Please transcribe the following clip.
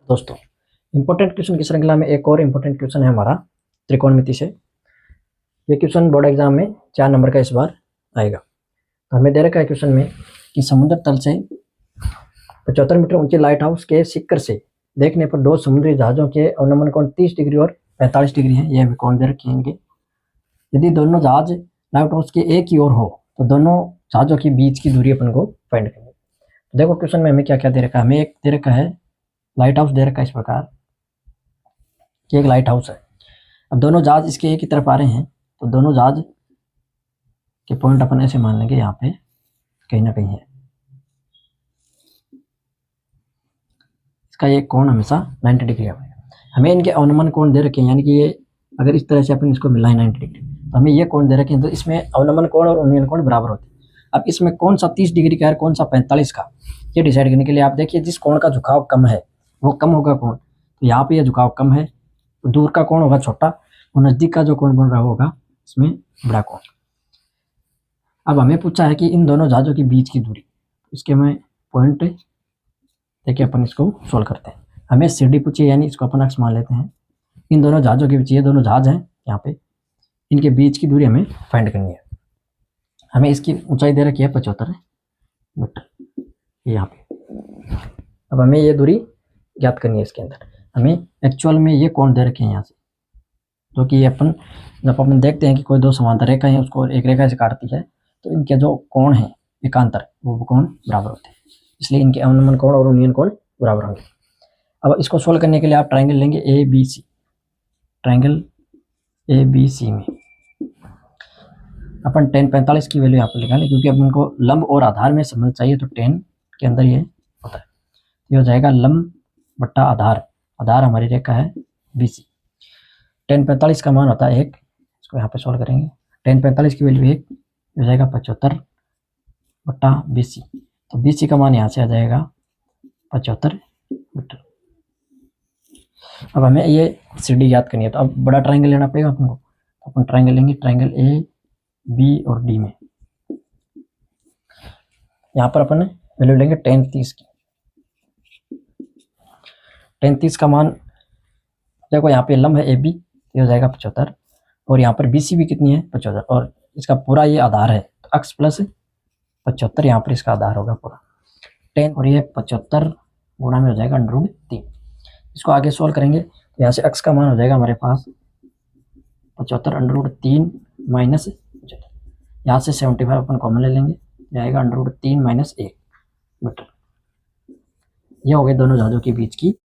दोस्तों, important question की श्रृंखला में एक और इंपॉर्टेंट क्वेश्चन है हमारा त्रिकोणमिति से। ये क्वेश्चन बोर्ड एग्जाम में 4 नंबर का इस बार आएगा। तो हमें दे रखा है क्वेश्चन में कि समुद्र तल से 75 मीटर ऊंचे लाइट हाउस के शिखर से देखने पर दो समुद्री जहाजों के अवनमन कोण 30 डिग्री और 45 डिग्री है। ये हमें कोण दे रखे हैं इनके। यदि दोनों जहाज लाइट हाउस के एक ही ओर हो तो दोनों जहाजों के बीच की दूरी अपन को फाइंड करनी है। तो देखो क्वेश्चन में हमें क्या क्या दे रखा है। हमें एक दे रखा है लाइट हाउस दे रखा है इस प्रकार कि एक लाइट हाउस है। अब दोनों जहाज इसके एक ही तरफ आ रहे हैं तो दोनों जहाज के पॉइंट अपन ऐसे मान लेंगे यहाँ पे कहीं ना कहीं है। इसका ये कोण हमेशा 90 डिग्री है। हमें इनके अवनमन कोण दे रखे हैं, यानी कि ये अगर इस तरह से अपन इसको मिला है 90 डिग्री तो हमें ये कोण दे रखे हैं। तो इसमें अवनमन कोण और उन्नयन कोण बराबर होते हैं। अब इसमें कौन सा 30 डिग्री का है कौन सा 45 का, ये डिसाइड करने के लिए आप देखिए जिस कोण का झुकाव कम है वो कम होगा कोण। तो यहाँ पे ये झुकाव कम है तो दूर का कोण होगा छोटा और नजदीक का जो कोण बन रहा होगा इसमें बड़ा कोण। अब हमें पूछा है कि इन दोनों जहाजों के बीच की दूरी। इसके मैं पॉइंट देखिए अपन इसको सोल्व करते हैं। हमें CD पूछिए, यानी इसको अपन अक्ष मान लेते हैं। इन दोनों जहाजों के बीच, ये दोनों जहाज हैं यहाँ पे, इनके बीच की दूरी हमें फाइंड करनी है। हमें इसकी ऊंचाई दे रखी है 75 मीटर यहाँ पे। अब हमें ये दूरी ज्ञात करनी है। इसके अंदर हमें एक्चुअल में ये कोण दे रखे हैं यहाँ से, जो कि अपन जब अपन देखते हैं कि कोई दो समांतर रेखा है उसको एक रेखा से काटती है तो इनके जो कोण है एकांतर वो कोण बराबर होते हैं, इसलिए इनके अवनमन कोण और उन्नयन कोण बराबर होंगे। अब इसको सोल्व करने के लिए आप ट्राइंगल लेंगे ABC। ट्राइंगल ABC में अपन tan 45 की वैल्यू यहाँ पर निकालें, क्योंकि अब इनको लंब और आधार में समझ चाहिए तो tan के अंदर ये होता है। ये हो जाएगा लंब बट्टा आधार। आधार हमारी रेखा है BC। tan 45 का मान होता है 1। इसको यहाँ पे सोल्व करेंगे। tan 45 की वैल्यू 1 हो जाएगा 75 बट्टा BC। तो BC का मान यहाँ से आ जाएगा 75 मीटर। अब हमें ये CD याद करनी है तो अब बड़ा ट्राइंगल लेना पड़ेगा अपन को। अपन ट्राइंगल लेंगे, ट्राइंगल AB और D में। यहाँ पर अपन वैल्यू लेंगे tan 30 की। tan 30 का मान देखो, यहाँ पे लंब है AB, ये हो जाएगा 75 और यहाँ पर BC भी कितनी है 75 और इसका पूरा ये आधार है तो अक्ष प्लस 75 यहाँ पर इसका आधार होगा पूरा 10 और ये 75 गुणा में हो जाएगा √3। इसको आगे सोल्व करेंगे तो यहाँ से अक्ष का मान हो जाएगा हमारे पास 75 √3 माइनस 75। यहाँ से 75 अपन कॉमन ले लेंगे, जाएगा √3 - 1 मीटर। ये हो गए दोनों जहाजों के बीच की